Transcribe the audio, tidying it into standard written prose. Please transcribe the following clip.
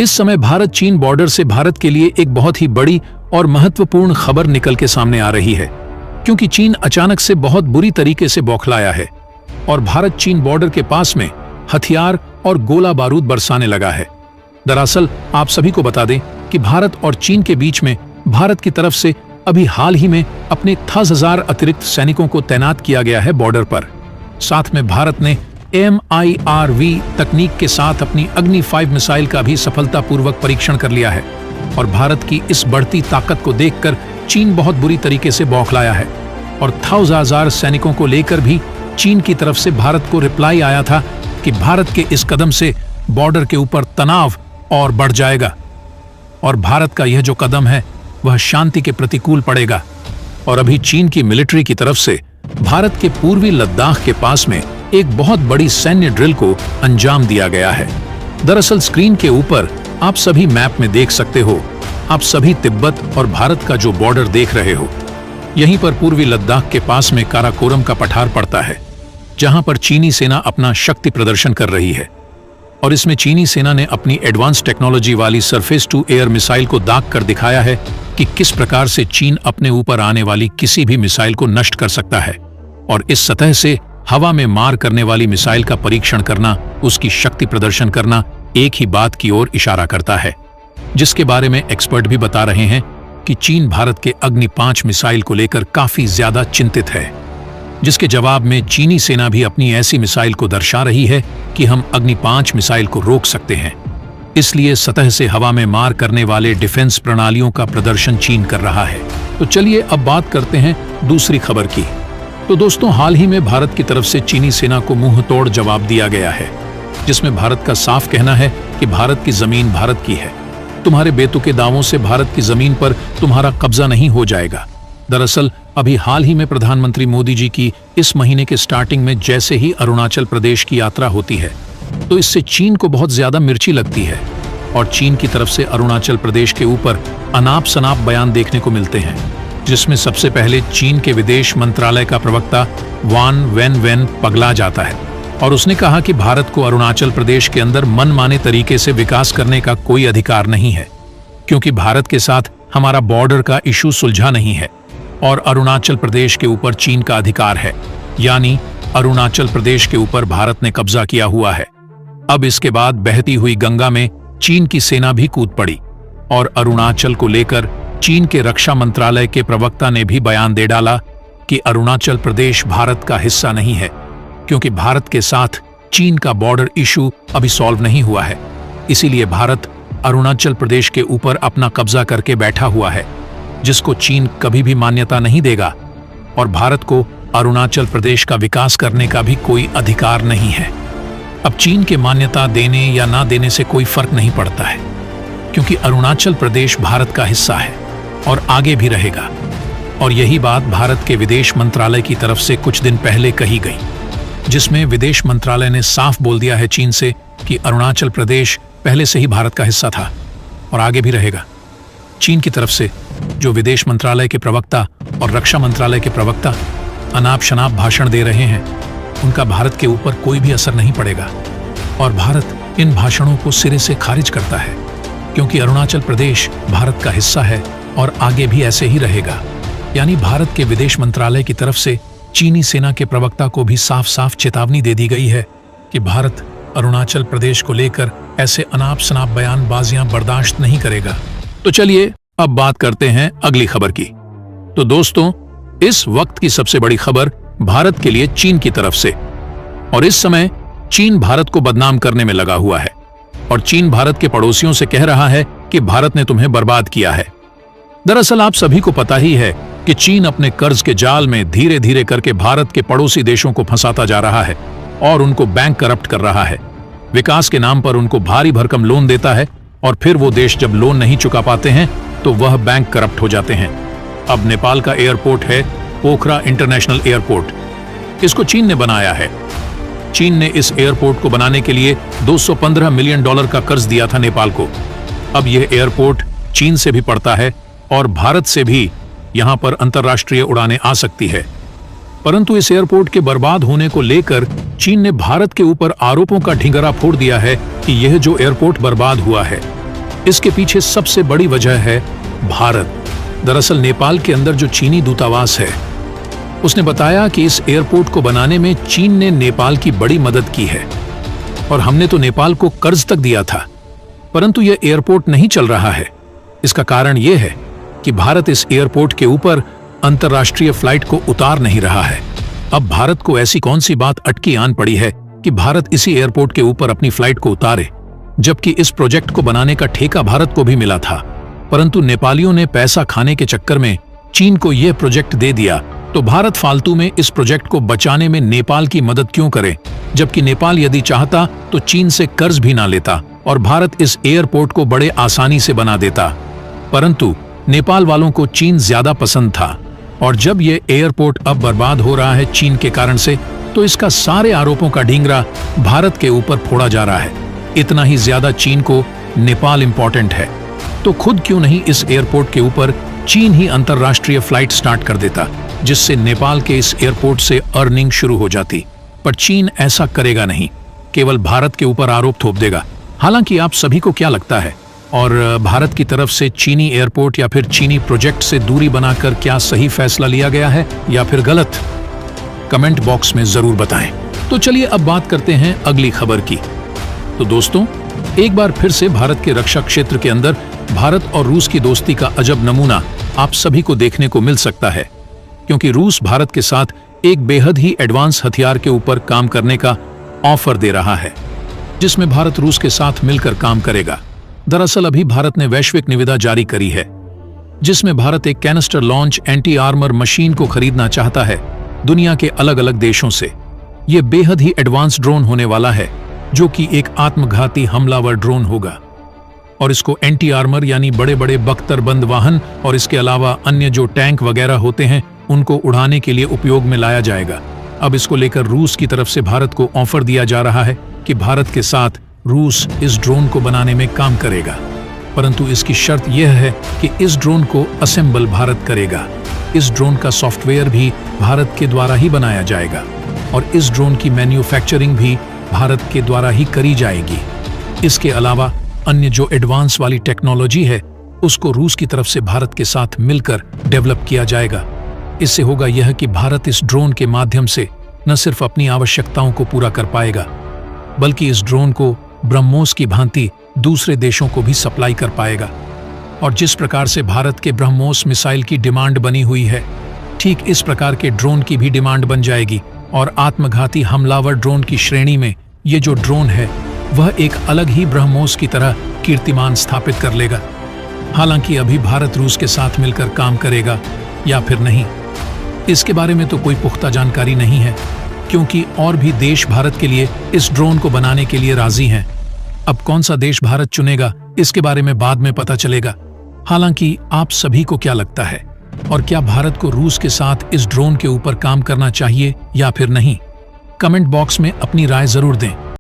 इस समय भारत चीन बॉर्डर से भारत के लिए एक बहुत ही बड़ी और महत्वपूर्ण खबर निकल के सामने आ रही है, क्योंकि चीन अचानक से बहुत बुरी तरीके से बौखलाया है और भारत चीन बॉर्डर के पास में हथियार और गोला बारूद बरसाने लगा है। दरअसल आप सभी को बता दें कि भारत और चीन के बीच में भारत की तरफ से अभी हाल ही में अपने 10,000 अतिरिक्त सैनिकों को तैनात किया गया है बॉर्डर पर। साथ में भारत ने MIRV तकनीक के साथ अपनी अग्नि 5 मिसाइल का भी सफलतापूर्वक परीक्षण कर लिया है और भारत की इस बढ़ती ताकत को देखकर चीन बहुत बुरी तरीके से बौखलाया है और 10,000 सैनिकों को लेकर भी चीन की तरफ से भारत को रिप्लाई आया था कि भारत के इस कदम से बॉर्डर के ऊपर तनाव और बढ़ जाएगा और भारत का यह जो कदम है वह शांति के प्रतिकूल पड़ेगा। और अभी चीन की मिलिट्री की तरफ से भारत के पूर्वी लद्दाख के पास में एक बहुत बड़ी सैन्य ड्रिल को अंजाम दिया गया है। दरअसल स्क्रीन के ऊपर आप सभी मैप में देख सकते हो, आप सभी तिब्बत और भारत का जो बॉर्डर देख रहे हो। यहीं पर पूर्वी लद्दाख के पास में काराकोरम का पठार पड़ता है, जहां पर चीनी सेना अपना शक्ति प्रदर्शन कर रही है और इसमें चीनी सेना ने अपनी एडवांस टेक्नोलॉजी वाली सरफेस टू एयर मिसाइल को दाग कर दिखाया है कि किस प्रकार से चीन अपने ऊपर आने वाली किसी भी मिसाइल को नष्ट कर सकता है और इस सतह से हवा में मार करने वाली मिसाइल का परीक्षण करना, उसकी शक्ति प्रदर्शन करना एक ही बात की ओर इशारा करता है, जिसके बारे में एक्सपर्ट भी बता रहे हैं कि चीन भारत के अग्नि 5 मिसाइल को लेकर काफी ज्यादा चिंतित है, जिसके जवाब में चीनी सेना भी अपनी ऐसी मिसाइल को दर्शा रही है कि हम अग्नि 5 मिसाइल को रोक सकते हैं। इसलिए सतह से हवा में मार करने वाले डिफेंस प्रणालियों का प्रदर्शन चीन कर रहा है। तो चलिए अब बात करते हैं दूसरी खबर की। तो दोस्तों, हाल ही में भारत की तरफ से चीनी सेना को मुंह तोड़ जवाब दिया गया है, जिसमें भारत का साफ कहना है कि भारत की जमीन भारत की है, तुम्हारे बेतुके दावों से भारत की जमीन पर तुम्हारा कब्जा नहीं हो जाएगा। दरअसल अभी हाल ही में प्रधानमंत्री मोदी जी की इस महीने के स्टार्टिंग में जैसे ही अरुणाचल प्रदेश की यात्रा होती है तो इससे चीन को बहुत ज्यादा मिर्ची लगती है और चीन की तरफ से अरुणाचल प्रदेश के ऊपर अनाप शनाप बयान देखने को मिलते हैं, जिसमें सबसे पहले चीन के विदेश मंत्रालय का प्रवक्ता वान वेन पगला जाता है और उसने कहा कि भारत को अरुणाचल प्रदेश के अंदर मनमाने तरीके से विकास करने का कोई अधिकार नहीं है, क्योंकि भारत के साथ हमारा बॉर्डर का इशू सुलझा नहीं है और अरुणाचल प्रदेश के ऊपर चीन का अधिकार है, यानी अरुणाचल प्रदेश के ऊपर भारत ने कब्जा किया हुआ है। अब इसके बाद बहती हुई गंगा में चीन की सेना भी कूद पड़ी और अरुणाचल को लेकर चीन के रक्षा मंत्रालय के प्रवक्ता ने भी बयान दे डाला कि अरुणाचल प्रदेश भारत का हिस्सा नहीं है, क्योंकि भारत के साथ चीन का बॉर्डर इशू अभी सॉल्व नहीं हुआ है। इसीलिए भारत अरुणाचल प्रदेश के ऊपर अपना कब्जा करके बैठा हुआ है, जिसको चीन कभी भी मान्यता नहीं देगा और भारत को अरुणाचल प्रदेश का विकास करने का भी कोई अधिकार नहीं है। अब चीन के मान्यता देने या ना देने से कोई फर्क नहीं पड़ता है, क्योंकि अरुणाचल प्रदेश भारत का हिस्सा है और आगे भी रहेगा। और यही बात भारत के विदेश मंत्रालय की तरफ से कुछ दिन पहले कही गई, जिसमें विदेश मंत्रालय ने साफ बोल दिया है चीन से कि अरुणाचल प्रदेश पहले से ही भारत का हिस्सा था और आगे भी रहेगा। चीन की तरफ से जो विदेश मंत्रालय के प्रवक्ता और रक्षा मंत्रालय के प्रवक्ता अनाप शनाप भाषण दे रहे हैं, उनका भारत के ऊपर कोई भी असर नहीं पड़ेगा और भारत इन भाषणों को सिरे से खारिज करता है, क्योंकि अरुणाचल प्रदेश भारत का हिस्सा है और आगे भी ऐसे ही रहेगा। यानी भारत के विदेश मंत्रालय की तरफ से चीनी सेना के प्रवक्ता को भी साफ साफ चेतावनी दे दी गई है कि भारत अरुणाचल प्रदेश को लेकर ऐसे अनाप शनाप बयानबाजियां बर्दाश्त नहीं करेगा। तो चलिए अब बात करते हैं अगली खबर की। तो दोस्तों, इस वक्त की सबसे बड़ी खबर भारत के लिए चीन की तरफ से, और इस समय चीन भारत को बदनाम करने में लगा हुआ है और चीन भारत के पड़ोसियों से कह रहा है कि भारत ने तुम्हें बर्बाद किया है। दरअसल आप सभी को पता ही है कि चीन अपने कर्ज के जाल में धीरे धीरे करके भारत के पड़ोसी देशों को फंसाता जा रहा है और उनको बैंक करप्ट कर रहा है। विकास के नाम पर उनको भारी भरकम लोन देता है और फिर वो देश जब लोन नहीं चुका पाते हैं तो वह बैंक करप्ट हो जाते हैं। अब नेपाल का एयरपोर्ट है पोखरा इंटरनेशनल एयरपोर्ट, इसको चीन ने बनाया है। चीन ने इस एयरपोर्ट को बनाने के लिए $215 मिलियन का कर्ज दिया था नेपाल को। अब यह एयरपोर्ट चीन से भी पड़ता है और भारत से भी यहां पर अंतर्राष्ट्रीय उड़ानें आ सकती है। परंतु इस एयरपोर्ट के बर्बाद होने को लेकर चीन ने भारत के ऊपर आरोपों का ढिंगरा फोड़ दिया है कि यह जो एयरपोर्ट बर्बाद हुआ है इसके पीछे सबसे बड़ी वजह है भारत। दरअसल नेपाल के अंदर जो चीनी दूतावास है, उसने बताया कि इस एयरपोर्ट को बनाने में चीन ने नेपाल की बड़ी मदद की है और हमने तो नेपाल को कर्ज तक दिया था, परंतु यह एयरपोर्ट नहीं चल रहा है। इसका कारण यह है कि भारत इस एयरपोर्ट के ऊपर अंतर्राष्ट्रीय फ्लाइट को उतार नहीं रहा है। अब भारत को ऐसी कौन सी बात अटकी आन पड़ी है कि भारत इसी एयरपोर्ट के ऊपर अपनी फ्लाइट को उतारे, जबकि इस प्रोजेक्ट को बनाने का ठेका भारत को भी मिला था। परंतु नेपालियों ने पैसा खाने के चक्कर में चीन को यह प्रोजेक्ट दे दिया, तो भारत फालतू में इस प्रोजेक्ट को बचाने में नेपाल की मदद क्यों करे, जबकि नेपाल यदि चाहता तो चीन से कर्ज भी ना लेता और भारत इस एयरपोर्ट को बड़े आसानी से बना देता। परंतु नेपाल वालों को चीन ज्यादा पसंद था और जब यह एयरपोर्ट अब बर्बाद हो रहा है चीन के कारण से, तो इसका सारे आरोपों का ढींगरा भारत के ऊपर फोड़ा जा रहा है। इतना ही ज्यादा चीन को नेपाल इंपॉर्टेंट है, तो खुद क्यों नहीं इस एयरपोर्ट के ऊपर चीन ही अंतरराष्ट्रीय फ्लाइट स्टार्ट कर देता, जिससे नेपाल के इस एयरपोर्ट से अर्निंग शुरू हो जाती। पर चीन ऐसा करेगा नहीं, केवल भारत के ऊपर आरोप थोप देगा। हालांकि आप सभी को क्या लगता है, और भारत की तरफ से चीनी एयरपोर्ट या फिर चीनी प्रोजेक्ट से दूरी बनाकर क्या सही फैसला लिया गया है या फिर गलत? कमेंट बॉक्स में जरूर बताएं। तो चलिए अब बात करते हैं अगली खबर की। तो दोस्तों, एक बार फिर से भारत के रक्षा क्षेत्र के अंदर भारत और रूस की दोस्ती का अजब नमूना आप सभी को देखने को मिल सकता है, क्योंकि रूस भारत के साथ एक बेहद ही एडवांस हथियार के ऊपर काम करने का ऑफर दे रहा है, जिसमें भारत रूस के साथ मिलकर काम करेगा। दरअसल अभी भारत ने वैश्विक निविदा जारी करी है, जिसमें भारत एक canister launch anti armour machine को खरीदना चाहता है दुनिया के अलग अलग देशों से। यह बेहद ही एडवांस ड्रोन होने वाला है, जो कि एक आत्मघाती हमलावर ड्रोन होगा, और इसको एंटी आर्मर यानी बड़े बड़े बख्तरबंद वाहन और इसके अलावा अन्य जो टैंक वगैरह होते हैं उनको उड़ाने के लिए उपयोग में लाया जाएगा। अब इसको लेकर रूस की तरफ से भारत को ऑफर दिया जा रहा है कि भारत के साथ रूस इस ड्रोन को बनाने में काम करेगा, परंतु इसकी शर्त यह है कि इस ड्रोन को असेंबल भारत करेगा। इस ड्रोन का सॉफ्टवेयर भी भारत के द्वारा ही बनाया जाएगा और इस ड्रोन की मैन्युफैक्चरिंग भी भारत के द्वारा ही करी जाएगी। इसके अलावा अन्य जो एडवांस वाली टेक्नोलॉजी है उसको रूस की तरफ से भारत के साथ मिलकर डेवलप किया जाएगा। इससे होगा यह कि भारत इस ड्रोन के माध्यम से न सिर्फ अपनी आवश्यकताओं को पूरा कर पाएगा, बल्कि इस ड्रोन को ब्रह्मोस की भांति दूसरे देशों को भी सप्लाई कर पाएगा। और जिस प्रकार से भारत के ब्रह्मोस मिसाइल की डिमांड बनी हुई है, ठीक इस प्रकार के ड्रोन की भी डिमांड बन जाएगी और आत्मघाती हमलावर ड्रोन की श्रेणी में ये जो ड्रोन है वह एक अलग ही ब्रह्मोस की तरह कीर्तिमान स्थापित कर लेगा। हालांकि अभी भारत रूस के साथ मिलकर काम करेगा या फिर नहीं, इसके बारे में तो कोई पुख्ता जानकारी नहीं है, क्योंकि और भी देश भारत के लिए इस ड्रोन को बनाने के लिए राजी हैं। अब कौन सा देश भारत चुनेगा इसके बारे में बाद में पता चलेगा। हालांकि आप सभी को क्या लगता है, और क्या भारत को रूस के साथ इस ड्रोन के ऊपर काम करना चाहिए या फिर नहीं? कमेंट बॉक्स में अपनी राय जरूर दें।